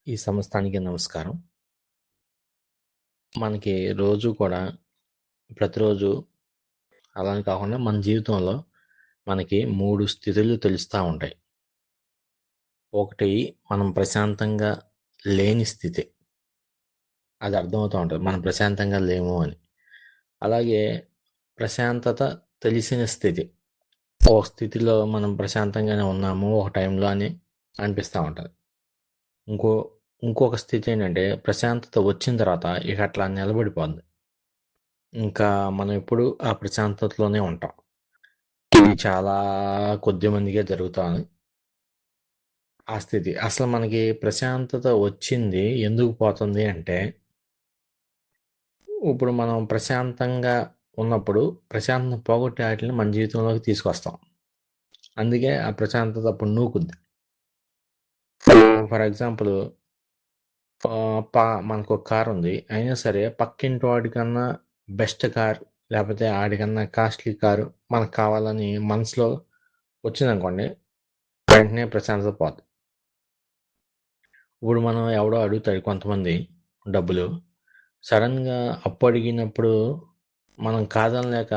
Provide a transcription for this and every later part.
ఈ సమస్తానికి నమస్కారం. మనకి రోజు కూడా ప్రతిరోజు అలానే కాకుండా మన జీవితంలో మనకి 3 స్థితులు తెలుస్తా ఉంటాయి. ఒకటి మనం ప్రశాంతంగా లేని స్థితి. అది అర్థమవుతా ఉంటది. మనం ప్రశాంతంగా లేము అని. అలాగే ప్రశాంతత తెలిసిన స్థితి. ఒక స్థితిలో మనం ప్రశాంతంగానే ఉన్నాము ఒక టైంలో అని అనిపిస్తా ఉంటది. ఇంకో ఇంకొక స్థితి ఏంటంటే ప్రశాంతత వచ్చిన తర్వాత ఇక అట్లా నిలబడిపోద్ది. ఇంకా మనం ఎప్పుడు ఆ ప్రశాంతతలోనే ఉంటాం. ఇది చాలా కొద్ది మందికే జరుగుతాది ఆ స్థితి. అసలు మనకి ప్రశాంతత వచ్చింది ఎందుకు పోతుంది అంటే, ఇప్పుడు మనం ప్రశాంతంగా ఉన్నప్పుడు ప్రశాంతత పోగొట్టే ఆటిల్ని మన జీవితంలోకి తీసుకొస్తాం. అందుకే ఆ ప్రశాంతత అప్పుడు నూకుద్ది. ఫర్ ఎగ్జాంపుల్ మనకొక కారుంది. అయినా సరే పక్కింటి వాడికన్నా బెస్ట్ కార్ లేపోతే ఆడికన్నా కాస్ట్‌లీ కారు మనకు కావాలని మనసులో వచ్చిందనుకోండి, వెంటనే ప్రశాంతత పోద్ది. ఇప్పుడు మనం ఎవడో అడుగుతాడు కొంతమంది డబ్బులు. సడన్‌గా అప్పు అడిగినప్పుడు మనం కాదనలేక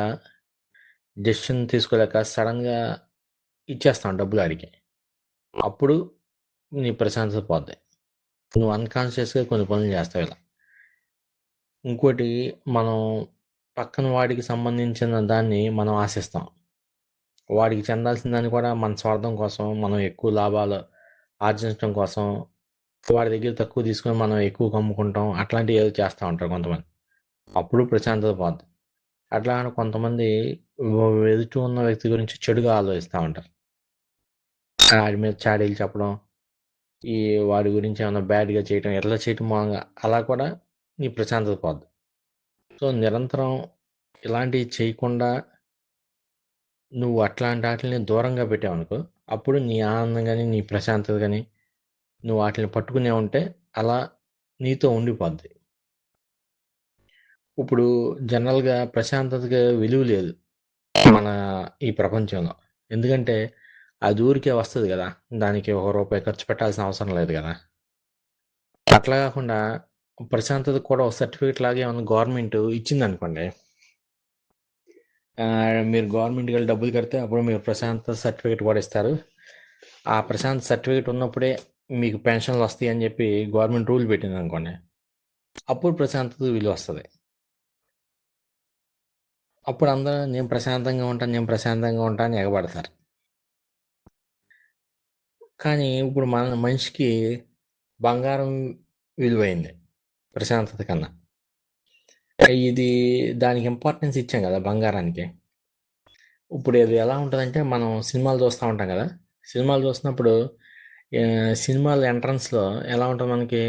డెసిషన్ తీసుకోలేక సడన్‌గా ఇచ్చేస్తాం డబ్బులు ఆడికి. అప్పుడు నీ ప్రశాంతత పోద్ది. నువ్వు అన్‌కాన్షియస్‌గా కొన్ని పనులు చేస్తావు ఇలా. ఇంకోటి మనం పక్కన వాడికి సంబంధించిన దాన్ని మనం ఆశిస్తాం. వాడికి చెందాల్సిన దాన్ని కూడా మన స్వార్థం కోసం, మనం ఎక్కువ లాభాలు ఆర్జించడం కోసం వాడి దగ్గర తక్కువ తీసుకొని మనం ఎక్కువగా అమ్ముకుంటాం. అట్లాంటివి ఏదో చేస్తా ఉంటారు కొంతమంది. అప్పుడు ప్రశాంతత పోద్ది. అట్లా కొంతమంది ఎదుటి ఉన్న వ్యక్తి గురించి చెడుగా ఆలోచిస్తా ఉంటారు. ఆడి మీద చాడీలు చెప్పడం, ఈ వాడి గురించి ఏమన్నా బ్యాడ్‌గా చేయటం, ఇట్లా చేయటం మూలంగా అలా కూడా నీ ప్రశాంతత పోద్ది. సో, నిరంతరం ఇలాంటివి చేయకుండా నువ్వు అట్లాంటి ఆటిల్ని దూరంగా పెట్టావనుకో, అప్పుడు నీ ఆనందం గాని, నీ ప్రశాంతత గాని, నువ్వు ఆటిల్ని పట్టుకునే ఉంటే అలా నీతో ఉండిపోద్ది. ఇప్పుడు జనరల్‌గా ప్రశాంతతకి విలువ లేదు మన ఈ ప్రపంచంలో. ఎందుకంటే అది ఊరికే వస్తది గదా! దానికి ఒక రూపాయి ఖర్చు పెట్టాల్సిన అవసరం లేదు గదా! అట్లా గాకుండా ప్రశాంతతకు కూడా ఒక సర్టిఫికేట్ లాగా ఏమన్నా గవర్నమెంట్ ఇచ్చిందనుకోండి. మీరు గవర్నమెంట్‌కెళ్ళి డబ్బులు కడితే అప్పుడు మీరు ప్రశాంతత సర్టిఫికేట్ కూడా ఇస్తారు. ఆ ప్రశాంతత సర్టిఫికేట్ ఉన్నప్పుడే మీకు పెన్షన్‌లొస్తాయి అని జెప్పి గవర్నమెంట్ రూల్ పెట్టిందనుకోండి. అప్పుడు ప్రశాంతతకు విలువొస్తది. అప్పుడు అందరూ నేను ప్రశాంతంగా ఉంటాను, నేను ప్రశాంతంగా ఉంటా అని ఎగబడతారు. కానీ ఇప్పుడు మన మనిషికి బంగారం విలువైంది ప్రశాంతత కన్నా. ఇది దానికి ఇంపార్టెన్స్ ఇచ్చాం గదా! బంగారానికి. ఇప్పుడు ఇది ఎలా ఉంటదంటే మనం సినిమాలు చూస్తా ఉంటాం గదా! సినిమాలు చూస్తున్నప్పుడు సినిమాల ఎంట్రన్స్‌లో ఎలా ఉంటది మనకి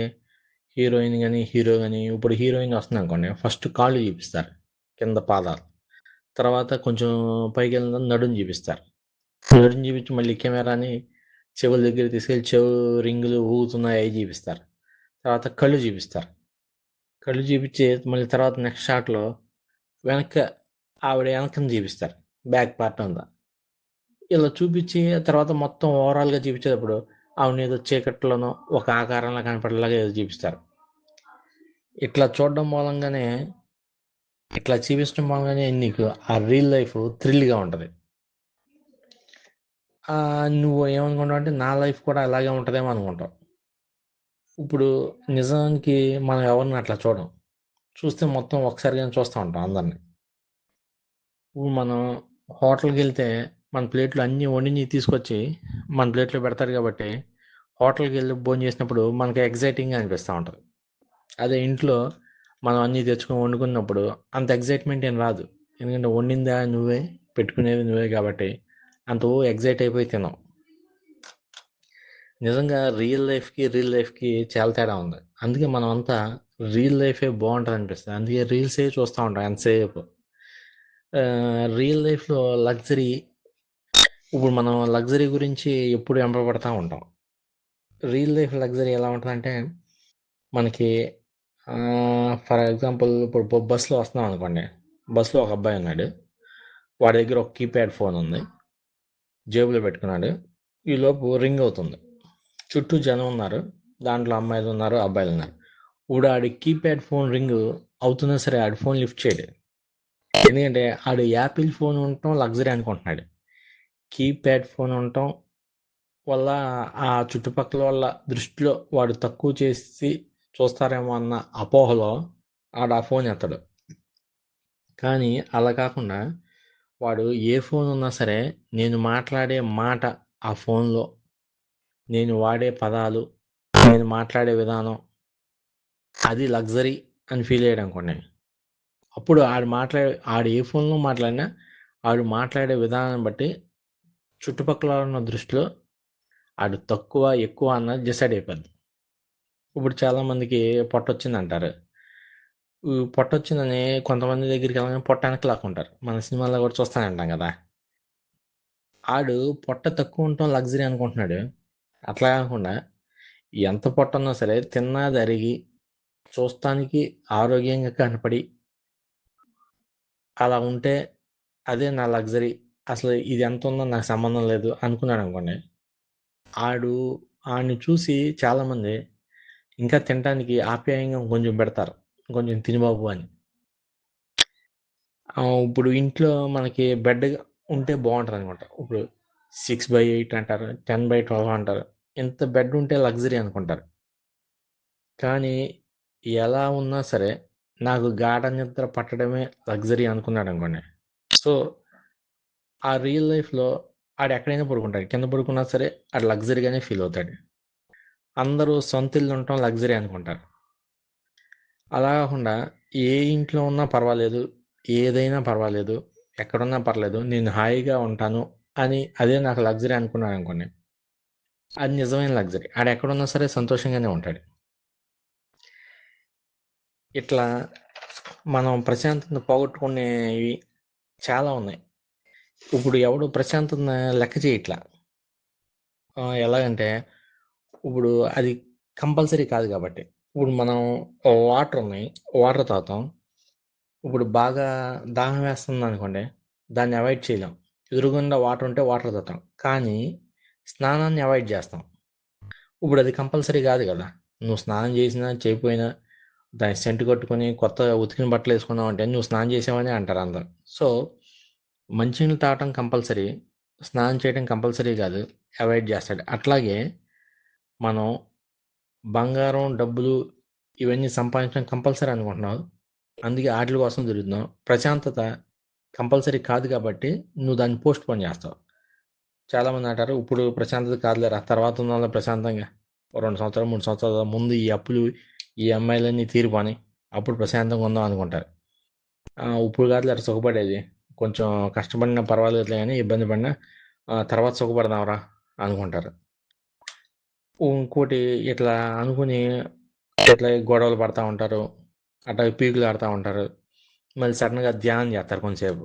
హీరోయిన్ గాని, హీరో గాని ఇప్పుడు హీరోయిన్ వస్తుందనుకోండి ఫస్ట్ కాళ్ళు చూపిస్తారు. కింద పాదాలు. తర్వాత కొంచెం పైకెళ్ళిన నడుము చూపిస్తారు. నడుము చూపించి మళ్ళీ కెమెరాని చెవుల దగ్గరికి తీసుకెళ్ళి చెవు రింగులు ఊగుతున్నాయి అయి చూపిస్తారు. తర్వాత కళ్ళు చూపిస్తారు. కళ్ళు చూపించి మళ్ళీ తర్వాత నెక్స్ట్ షాట్‌లో వెనక ఆవిడ ఎనకన చూపిస్తారు. బ్యాక్ పార్ట్ అంతా. ఇలా చూపించి తర్వాత మొత్తం ఓవరాల్‌గా చూపించేటప్పుడు ఆవిడనేదో చీకట్లోనో ఒక ఆకారంలో కనపడేలాగా ఏదో చూపిస్తారు. ఇట్లా చూడడం మూలంగానే ఇట్లా చూపించడం మూలంగానే నీకు ఆ రియల్ లైఫ్ థ్రిల్‌గా ఉంటది. నువ్వు ఏమనుకుంటావంటే నా లైఫ్ కూడా అలాగే ఉంటదేమో అనుకుంటావు. ఇప్పుడు నిజానికి మనం ఎవరిని అట్లా చూడం. చూస్తే మొత్తం ఒకసారిగానే చూస్తా ఉంటాం అందరిని. ఇప్పుడు మనం హోటల్‌కెళ్తే మన ప్లేట్‌లో అన్నీ వండినయి తీసుకొచ్చి మన ప్లేట్‌లో పెడతారు కాబట్టి హోటల్‌కెళ్ళి భోంచేసినప్పుడు మనకి ఎక్సైటింగ్‌గా అనిపిస్తా ఉంటది. అదే ఇంట్లో మనం అన్నీ తెచ్చుకొని వండుకున్నప్పుడు అంత ఎక్సైట్‌మెంట్ ఏం రాదు. ఎందుకంటే వండిందా నువ్వే, పెట్టుకునేది నువ్వే కాబట్టి అంత ఎక్సైట్ అయిపోయి తినం. నిజంగా రియల్ లైఫ్‌కి చాలా తేడా ఉంది. అందుకే మనమంతా రియల్ లైఫే బావుంటదనిపిస్తది. అందుకే రీల్సే చూస్తా ఉంటాం ఎంతసేపు. రియల్ లైఫ్‌లో లగ్జరీ ఇప్పుడు మనం లగ్జరీ గురించి ఎప్పుడు వెంబడపడతా ఉంటాం. రియల్ లైఫ్ లగ్జరీ ఎలా ఉంటదంటే మనకి ఫర్ ఎగ్జాంపుల్ ఇప్పుడు బస్‌లో వస్తున్నాం అనుకోండి. బస్‌లో ఒక అబ్బాయి ఉన్నాడు. వాడి దగ్గర ఒక కీప్యాడ్ ఫోన్ ఉంది. జేబులో పెట్టుకున్నాడు. ఈలోపు రింగ్ అవుతుంది. చుట్టూ జనం ఉన్నారు. దాంట్లో అమ్మాయిలు ఉన్నారు, అబ్బాయిలు ఉన్నారు. ఇప్పుడు ఆడి కీప్యాడ్ ఫోన్ రింగ్ అవుతున్నా సరే ఆడి ఫోన్ లిఫ్ట్ చేయడు. ఎందుకంటే ఆడు యాపిల్ ఫోన్ ఉండటం లగ్జరీ అనుకుంటున్నాడు. కీప్యాడ్ ఫోన్ ఉండటం వల్ల ఆ చుట్టుపక్కల వాళ్ళ దృష్టిలో వాడు తక్కువ చేసి చూస్తారేమో అన్న అపోహలో ఆడు ఆ ఫోన్ ఎత్తడు. కానీ అలా కాకుండా వాడు ఏ ఫోన్ ఉన్నా సరే నేను మాట్లాడే మాట ఆ ఫోన్లో, నేను వాడే పదాలు, నేను మాట్లాడే విధానం అది లగ్జరీ అని ఫీల్ అయ్యాడు అనుకోండి. అప్పుడు ఆడు ఏ ఫోన్లో మాట్లాడినా ఆడు మాట్లాడే విధానం బట్టి చుట్టుపక్కల ఉన్న దృష్టిలో ఆడు తక్కువ ఎక్కువ అన్నది డిసైడ్ అయిపోద్ది. ఇప్పుడు చాలామందికి పొట్టొచ్చింది అంటారు. ఈ పొట్టొచ్చిందని కొంతమంది దగ్గరికి వెళ్ళగానే పొట్ట వెనక్కి లాక్కుంటారు. మన సినిమాల్లో కూడా చూస్తూనే ఉంటాం కదా. ఆడు పొట్ట తక్కువ ఉండటం లగ్జరీ అనుకుంటున్నాడు. అట్లా కాకుండా ఎంత పొట్ట ఉన్నా సరే తిన్నది అరిగి చూస్తానికి ఆరోగ్యంగా కనపడి అలా ఉంటే అదే నా లగ్జరీ. అసలు ఇది ఎంత ఉందో నాకు సంబంధం లేదు అనుకున్నాడు అనుకోండి. ఆడిని చూసి చాలామంది ఇంకా తినడానికి ఆప్యాయంగా కొంచెం పెడతారు, కొంచెం తిని బాబు అని. ఇప్పుడు ఇంట్లో మనకి బెడ్ ఉంటే బాగుంటుంది అనమాట. ఇప్పుడు 6/8 అంటారు, 10/12 అంటారు. ఇంత బెడ్ ఉంటే లగ్జరీ అనుకుంటారు. కానీ ఎలా ఉన్నా సరే నాకు గాఢ నిద్ర పట్టడమే లగ్జరీ అనుకున్నాడు అనుకోండి. సో ఆ రియల్ లైఫ్లో ఆడు ఎక్కడైనా పడుకుంటాడు, కింద పడుకున్నా సరే ఆడు లగ్జరీగానే ఫీల్ అవుతాడు. అందరూ సొంత ఇల్లు ఉండటం లగ్జరీ అనుకుంటారు. అలా కాకుండా ఏ ఇంట్లో ఉన్నా పర్వాలేదు, ఏదైనా పర్వాలేదు, ఎక్కడున్నా పర్లేదు, నేను హాయిగా ఉంటాను అని అదే నాకు లగ్జరీ అనుకున్నాడు అనుకోండి. అది నిజమైన లగ్జరీ. ఆడు ఎక్కడున్నా సరే సంతోషంగానే ఉంటాడు. ఇట్లా మనం ప్రశాంతతను పోగొట్టుకునేవి చాలా ఉన్నాయి. ఇప్పుడు ఎవడు ప్రశాంతతను లెక్క చేయట్లా. ఎలాగంటే ఇప్పుడు అది కంపల్సరీ కాదు కాబట్టి. ఇప్పుడు మనం వాటర్ ఉన్నాయి, వాటర్ తాగుతాం. ఇప్పుడు బాగా దాహం వేస్తుంది అనుకోండి, దాన్ని అవాయిడ్ చేయలేం. ఎదురుగుండా వాటర్ ఉంటే వాటర్ తాగుతాం. కానీ స్నానాన్ని అవాయిడ్ చేస్తాం. ఇప్పుడు అది కంపల్సరీ కాదు కదా. నువ్వు స్నానం చేసినా చేయకపోయినా దాన్ని సెంటు కట్టుకొని కొత్తగా ఉతికిన బట్టలు వేసుకున్నావు అంటే నువ్వు స్నానం చేసావని అంటారు అందరు. సో మంచినీళ్ళు తాగటం కంపల్సరీ, స్నానం చేయడం కంపల్సరీ కాదు, అవాయిడ్ చేస్తాడు. అట్లాగే మనం బంగారం, డబ్బులు ఇవన్నీ సంపాదించడం కంపల్సరీ అనుకుంటున్నావు, అందుకే ఆటల కోసం తిరుగుతున్నావు. ప్రశాంతత కంపల్సరీ కాదు కాబట్టి నువ్వు దాన్ని పోస్ట్ పోన్ చేస్తావు. చాలామంది అంటారు ఇప్పుడు ప్రశాంతత కాదులేరా, తర్వాత ఉన్న ప్రశాంతంగా 2 సంవత్సరాలు 3 సంవత్సరాల ముందు ఈ అప్పులు ఈ అమ్మాయిలన్నీ తీరిపోని అప్పుడు ప్రశాంతంగా ఉందాం అనుకుంటారు. ఇప్పుడు కాదులేరా సుఖపడేది, కొంచెం కష్టపడినా పర్వాలేదులే కానీ ఇబ్బంది పడినా తర్వాత సుఖపడదాంరా అనుకుంటారు. ఇంకోటి ఇట్లా అనుకుని ఇట్లా గొడవలు పడతా ఉంటారు, అట్లా పీకులు ఆడుతూ ఉంటారు. మళ్ళీ సడన్గా ధ్యానం చేస్తారు కొంతసేపు,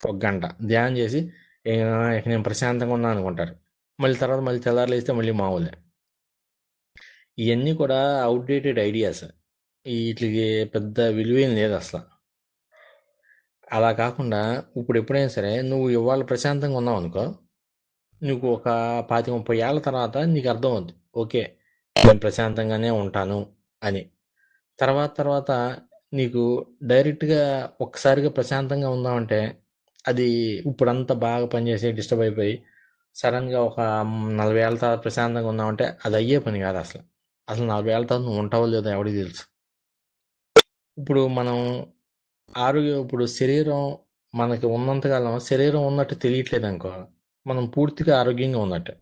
1 గంట ధ్యానం చేసి ఇక నేను ప్రశాంతంగా ఉన్నా అనుకుంటారు. మళ్ళీ తర్వాత మళ్ళీ తెల్లారు లేస్తే మళ్ళీ మామూలే. ఇవన్నీ కూడా అవుట్డేటెడ్ ఐడియాస్. వీటికి పెద్ద విలువేం లేదు అసలు. అలా కాకుండా ఇప్పుడు ఎప్పుడైనా సరే నువ్వు ఇవాళ ప్రశాంతంగా ఉన్నావు అనుకో, నీకు ఒక 25-30 ఏళ్ళ తర్వాత నీకు అర్థం అవుద్ది, ఓకే నేను ప్రశాంతంగానే ఉంటాను అని. తర్వాత తర్వాత నీకు డైరెక్ట్గా ఒక్కసారిగా ప్రశాంతంగా ఉందామంటే అది ఇప్పుడంతా బాగా పనిచేసి డిస్టర్బ్ అయిపోయి సడన్గా ఒక 40 ఏళ్ళ తర్వాత ప్రశాంతంగా ఉందామంటే అది అయ్యే పని కాదు అసలు. అసలు 40 ఏళ్ళ తర్వాత నువ్వు ఉంటావో లేదో ఎవడికి తెలుసు. ఇప్పుడు మనం ఇప్పుడు శరీరం మనకి ఉన్నంతకాలం శరీరం ఉన్నట్టు తెలియట్లేదు అనుకో, మనం పూర్తిగా ఆరోగ్యంగా ఉన్నట్టు.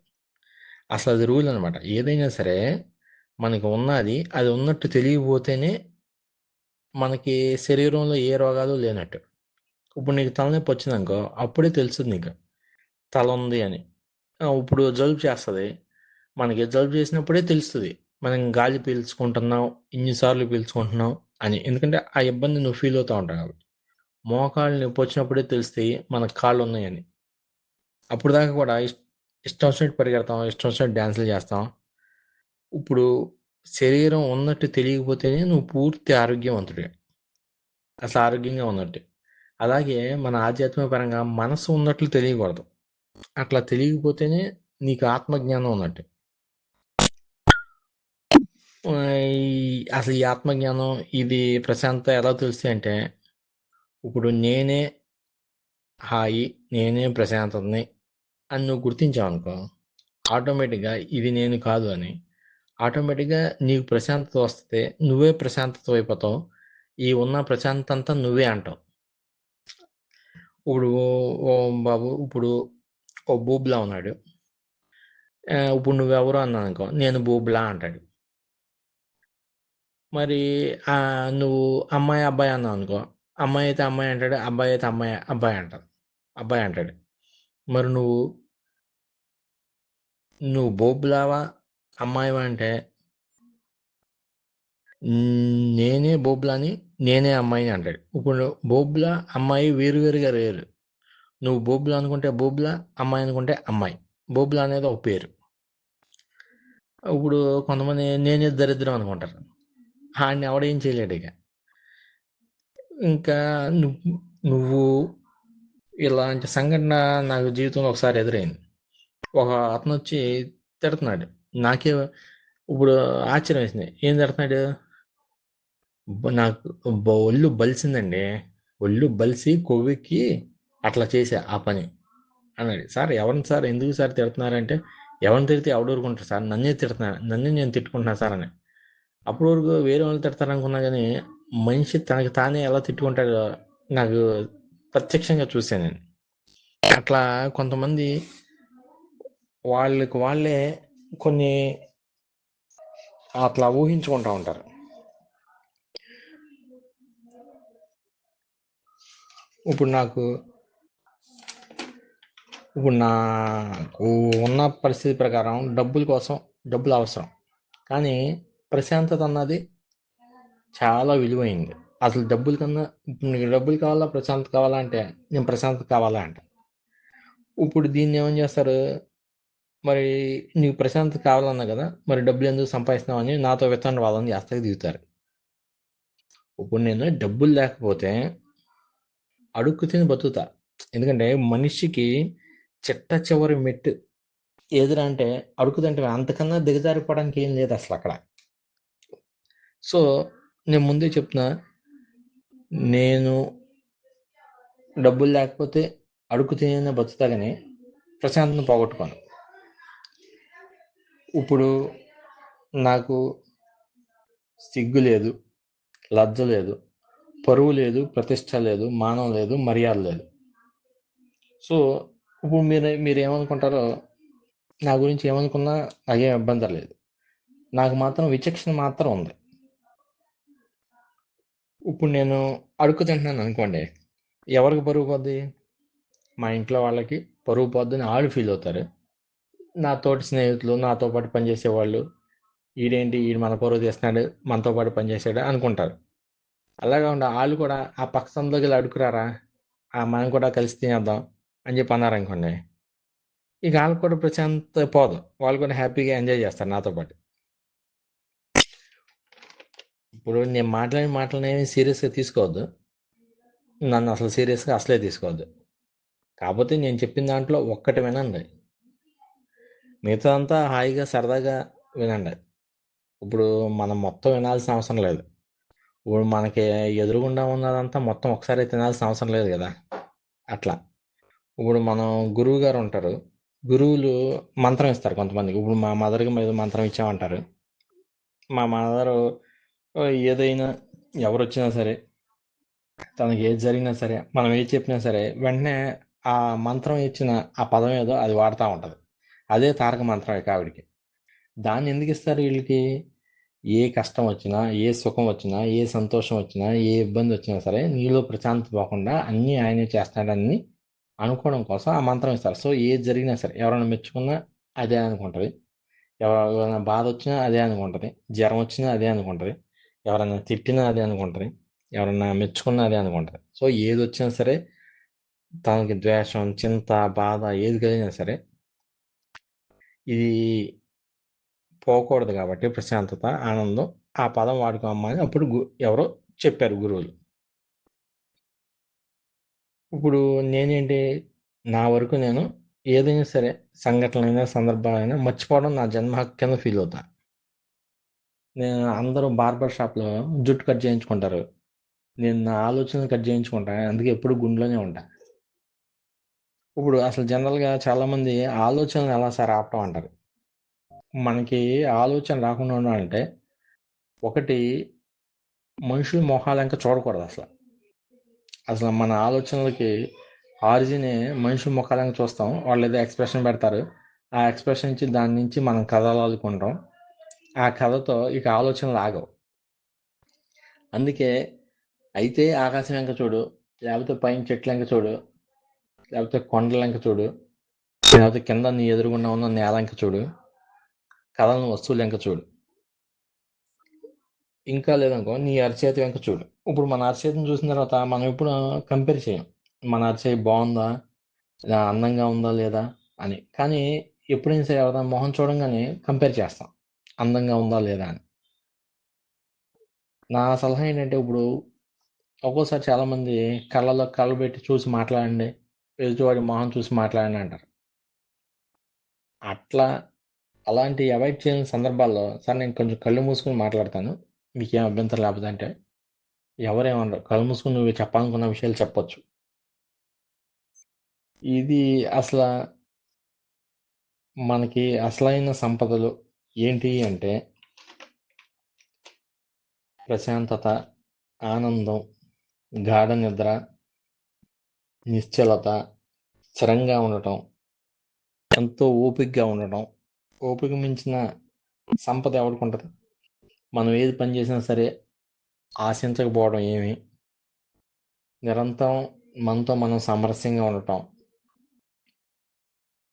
అసలు అది రూల్ అనమాట. ఏదైనా సరే మనకి ఉన్నది అది ఉన్నట్టు తెలియకపోతేనే మనకి శరీరంలో ఏ రోగాలు లేనట్టు. ఇప్పుడు నీకు తలనొప్పి వచ్చిందనుకో అప్పుడే తెలుస్తుంది నీకు తల ఉంది అని. ఇప్పుడు జలుబు చేస్తుంది, మనకి జలుబు చేసినప్పుడే తెలుస్తుంది మనం గాలి పీల్చుకుంటున్నాం, ఇన్నిసార్లు పీల్చుకుంటున్నాం అని. ఎందుకంటే ఆ ఇబ్బంది నువ్వు ఫీల్ అవుతూ ఉంటావు కాబట్టి. మోకాళ్ళు నొప్పి వచ్చినప్పుడే తెలుస్తాయి మనకు కాళ్ళు ఉన్నాయని. అప్పుడు దాకా కూడా ఇష్టం వచ్చినట్టు పరిగెడతాం, ఇష్టం వచ్చినట్టు డ్యాన్సులు చేస్తాం. ఇప్పుడు శరీరం ఉన్నట్టు తెలియకపోతేనే నువ్వు పూర్తి ఆరోగ్యవంతుడే, అసలు ఆరోగ్యంగా ఉన్నట్టు. అలాగే మన ఆధ్యాత్మిక పరంగా మనసు ఉన్నట్లు తెలియకూడదు. అట్లా తెలియకపోతేనే నీకు ఆత్మజ్ఞానం ఉన్నట్టు. అసలు ఈ ఆత్మజ్ఞానం ఇది ప్రశాంతత ఎలా తెలుస్తాయి అంటే, ఇప్పుడు నేనే హాయి, నేనే ప్రశాంతతని అని నువ్వు గుర్తించావనుకో, ఆటోమేటిక్గా ఇది నేను కాదు అని ఆటోమేటిక్గా నీకు ప్రశాంతత వస్తే నువ్వే ప్రశాంతత అయిపోతావు. ఈ ఉన్న ప్రశాంతత అంతా నువ్వే అంటావు. ఇప్పుడు ఓ బాబు ఇప్పుడు ఓ బూబ్లా ఉన్నాడు. ఇప్పుడు నువ్వెవరు అన్నాను అనుకో, నేను బూబ్లా అంటాడు. మరి నువ్వు అమ్మాయి అబ్బాయి అన్నావు అనుకో, అమ్మాయి అయితే అమ్మాయి అంటాడు, అబ్బాయి అయితే అమ్మాయి అబ్బాయి అంటారు, అబ్బాయి అంటాడు. మరి నువ్వు బోబులావా అమ్మాయివా అంటే, నేనే బోబులాని, నేనే అమ్మాయిని అంటాడు. ఇప్పుడు బోబులా అమ్మాయి వేరు వేరుగా వేరు. నువ్వు బోబులా అనుకుంటే బోబులా, అమ్మాయి అనుకుంటే అమ్మాయి. బోబులా అనేది ఒక పేరు. ఇప్పుడు కొంతమంది నేనే దరిద్రం అనుకుంటారు. ఆడిని ఎవడేం చేయలేడు ఇక. ఇంకా నువ్వు ఇలాంటి సంఘటన నాకు జీవితంలో ఒకసారి ఎదురైంది. ఒక అతను వచ్చి తిడుతున్నాడు. నాకే ఇప్పుడు ఆశ్చర్యం వేసింది. ఏం తిడుతున్నాడు? నాకు ఒళ్ళు బలిసిందండి. ఒళ్ళు బలిసి కొవ్వెక్కి అట్లా చేశా ఆ పని అన్నాడు. సార్ ఎవరిని సార్ ఎందుకు సార్ తిడుతున్నారంటే, ఎవరిని తిడితే ఎవడు ఊరుకుంటారు సార్, నన్నే తిడుతున్నా, నన్నే నేను తిట్టుకుంటున్నా సార్ అని. అప్పటి వరకు వేరే వాళ్ళు తిడతారనుకున్నా కానీ మనిషి తనకి తానే ఎలా తిట్టుకుంటాడో నాకు ప్రత్యక్షంగా చూశాను నేను. అట్లా కొంతమంది వాళ్ళకి వాళ్ళే కొన్ని అట్లా ఊహించుకుంటూ ఉంటారు. ఇప్పుడు నాకు ఉన్న పరిస్థితి ప్రకారం డబ్బులు అవసరం, కానీ ప్రశాంతత అన్నది చాలా విలువైంది. అసలు డబ్బుల కన్నా ఇప్పుడు నీకు డబ్బులు కావాలా, ప్రశాంతత కావాలా అంటే నేను ప్రశాంతత కావాలా అంట. ఇప్పుడు దీన్ని ఏమని చేస్తారు, మరి నీకు ప్రశాంతత కావాలన్నా కదా, మరి డబ్బులు ఎందుకు సంపాదిస్తున్నావు అని నాతో వితండవాదం చేస్తాకి దిగుతారు. ఇప్పుడు నేను డబ్బులు లేకపోతే అడుక్కు తిని బతుకుతా. ఎందుకంటే మనిషికి చిట్ట చివరి మెట్టు ఏదిరా అంటే అడుగుతుంటే, అంతకన్నా దిగజారిపోవడానికి ఏం లేదు అసలు అక్కడ. సో నేను ముందే చెప్తున్నా, నేను డబ్బులు లేకపోతే అడుగు తినే బతుకుతా కానీ ప్రశాంతను పోగొట్టుకోను. ఇప్పుడు నాకు సిగ్గు లేదు, లజ్జ లేదు, పరువు లేదు, ప్రతిష్ట లేదు, మానం లేదు, మర్యాద లేదు. సో ఇప్పుడు మీరు ఏమనుకుంటారో, నా గురించి ఏమనుకున్నా నాకేం ఇబ్బంది లేదు. నాకు మాత్రం విచక్షణ మాత్రం ఉంది. ఇప్పుడు నేను అడుగు తింటున్నాను అనుకోండి, ఎవరికి పరువు పోద్ది? మా ఇంట్లో వాళ్ళకి పరువు పోద్దని వాళ్ళు ఫీల్ అవుతారు. నా తోటి స్నేహితులు, నాతో పాటు పనిచేసేవాళ్ళు, ఈడు మన పరువు తీస్తున్నాడు, మనతో పాటు పనిచేసాడు అనుకుంటారు. అలాగే వాళ్ళు కూడా ఆ పక్క సందులోకి అడుగురారా, మనం కూడా కలిసి తినేద్దాం అని చెప్పి అన్నారనుకోండి, ఇక వాళ్ళకి కూడా ప్రశాంతత పోదు, వాళ్ళు కూడా హ్యాపీగా ఎంజాయ్ చేస్తారు నాతో పాటు. ఇప్పుడు నేను మాట్లాడిన మాటలనేవి సీరియస్గా తీసుకోవద్దు, నన్ను అసలు సీరియస్గా అసలే తీసుకోవద్దు. కాకపోతే నేను చెప్పిన దాంట్లో ఒక్కటి వినండి, మిగతా అంతా హాయిగా సరదాగా వినండి. ఇప్పుడు మనం మొత్తం వినాల్సిన అవసరం లేదు. ఇప్పుడు మనకి ఎదురుగుండా ఉన్నదంతా మొత్తం ఒకసారి తినాల్సిన అవసరం లేదు కదా. అట్లా ఇప్పుడు మనం గురువు గారు ఉంటారు, గురువులు మంత్రం ఇస్తారు కొంతమందికి. ఇప్పుడు మా మదర్కి మీద మంత్రం ఇచ్చామంటారు. మా మదరు ఏదైనా ఎవరు వచ్చినా సరే, తనకి ఏది జరిగినా సరే, మనం ఏది చెప్పినా సరే, వెంటనే ఆ మంత్రం ఇచ్చిన ఆ పదం ఏదో అది వాడుతూ ఉంటుంది. అదే తారక మంత్రం ఇక ఆవిడికి. దాన్ని ఎందుకు ఇస్తారు వీళ్ళకి? ఏ కష్టం వచ్చినా, ఏ సుఖం వచ్చినా, ఏ సంతోషం వచ్చినా, ఏ ఇబ్బంది వచ్చినా సరే, నీలో ప్రశాంతత పోకుండా అన్నీ ఆయనే చేస్తాడని అనుకోవడం కోసం ఆ మంత్రం ఇస్తారు. సో ఏది జరిగినా సరే, ఎవరైనా మెచ్చుకున్నా అదే అనుకుంటుంది, ఎవరైనా బాధ వచ్చినా అదే అనుకుంటుంది, జ్వరం వచ్చినా అదే అనుకుంటుంది, ఎవరైనా తిట్టినా అదే అనుకుంటుంది, ఎవరైనా మెచ్చుకున్నా అదే అనుకుంటుంది. సో ఏది వచ్చినా సరే, తనకి ద్వేషం, చింత, బాధ ఏది కలిగినా సరే, ఇది పోకూడదు కాబట్టి ప్రశాంతత, ఆనందం, ఆ పదం వాడుకోమని అప్పుడు ఎవరో చెప్పారు గురువులు. ఇప్పుడు నేనేంటి, నా వరకు నేను ఏదైనా సరే, సంఘటనలైనా సందర్భాలైనా మర్చిపోవడం నా జన్మ హక్కు కింద ఫీల్ అవుతా. అందరూ బార్బర్ షాప్లో జుట్టు కట్ చేయించుకుంటారు. నేను నా ఆలోచనలు కట్ చేయించుకుంటా. అందుకే ఎప్పుడు గుండ్లోనే ఉంటా. ఇప్పుడు అసలు జనరల్గా చాలామంది ఆలోచనలు ఎలా సార్ ఆపటం అంటారు. మనకి ఆలోచన రాకుండా ఉండాలంటే ఒకటి, మనుషుల మొహాలు ఇంకా చూడకూడదు అసలు. అసలు మన ఆలోచనలకి ఆరిజినే మనుషుల ముఖాలను చూస్తాం. వాళ్ళు ఏదో ఎక్స్ప్రెషన్ పెడతారు, ఆ ఎక్స్ప్రెషన్ నుంచి దాని నుంచి మనం కథలు అల్లుకుంటాం. ఆ కథతో ఇక ఆలోచనలు ఆగవు. అందుకే అయితే ఆకాశం వెంక చూడు, లేకపోతే పైన చెట్ల వెంక చూడు, లేకపోతే కొండల వెంక చూడు, లేకపోతే కింద నీ ఎదురుగుండా ఉన్న నేల వెంక చూడు, కథలను వస్తువులు వెంక చూడు. ఇంకా లేదనుకో నీ అరచేతి వెంక చూడు. ఇప్పుడు మన అరచేతిని చూసిన తర్వాత మనం ఎప్పుడు కంపేర్ చేయం, మన అరచేతి బాగుందా, అందంగా ఉందా లేదా అని. కానీ ఎప్పుడైనా సరే ఎవరైనా మొహం చూడంగానే కంపేర్ చేస్తాం, అందంగా ఉందా లేదా అని. నా సలహా ఏంటంటే, ఇప్పుడు ఒక్కోసారి చాలామంది కళ్ళలో కళ్ళు పెట్టి చూసి మాట్లాడండి, ఎదుటివాడి మొహం చూసి మాట్లాడండి అంటారు. అట్లా అలాంటి అవాయిడ్ చేయని సందర్భాల్లో సార్ నేను కొంచెం కళ్ళు మూసుకొని మాట్లాడతాను, మీకేం అభ్యంతరం లేకపోతే అంటే ఎవరేమన్నారు, కళ్ళు మూసుకొని నువ్వు చెప్పాలనుకున్న విషయాలు చెప్పొచ్చు. ఇది అసలు మనకి అసలైన సంపదలు ఏంటి అంటే ప్రశాంతత, ఆనందం, గాఢ నిద్ర, నిశ్చలత, స్థిరంగా ఉండటం, ఎంతో ఓపికగా ఉండటం. ఓపిక మించిన సంపద ఎవరికి ఉంటుంది? మనం ఏది పని చేసినా సరే ఆశించకపోవడం ఏమి, నిరంతరం మనతో మనం సామరస్యంగా ఉండటం,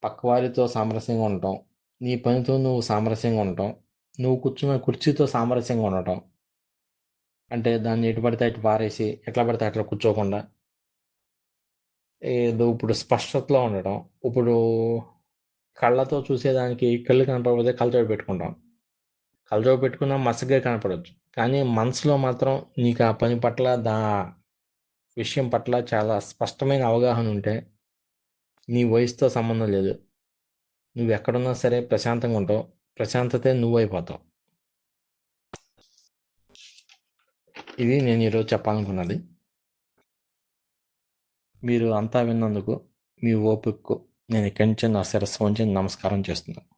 పక్కవారితో సామరస్యంగా ఉండటం, నీ పనితో నువ్వు సామరస్యంగా ఉండటం, నువ్వు కూర్చున్న కుర్చీతో సామరస్యంగా ఉండటం. అంటే దాన్ని ఎటు పడితే అటు పారేసి ఎట్లా పడితే అట్లా కూర్చోకుండా ఏదో ఇప్పుడు స్పష్టతలో ఉండటం. ఇప్పుడు కళ్ళతో చూసేదానికి కళ్ళు కనపడకపోతే కళ్ళజోడు పెట్టుకుంటాం, కళ్ళజోడు పెట్టుకున్నా మసగ్గా కనపడవచ్చు, కానీ మనసులో మాత్రం నీకు ఆ పని పట్ల విషయం పట్ల చాలా స్పష్టమైన అవగాహన ఉంటే నీ వయసుతో సంబంధం లేదు, నువ్వు ఎక్కడున్నా సరే ప్రశాంతంగా ఉంటావు, ప్రశాంతతే నువ్వు అయిపోతావు. ఇది నేను ఈరోజు చెప్పాలనుకున్నది. మీరు అంతా విన్నందుకు, మీ ఓపికకు నేను ఇక్కడి నుంచి నా శిరస్సు వంచి నమస్కారం చేస్తున్నాను.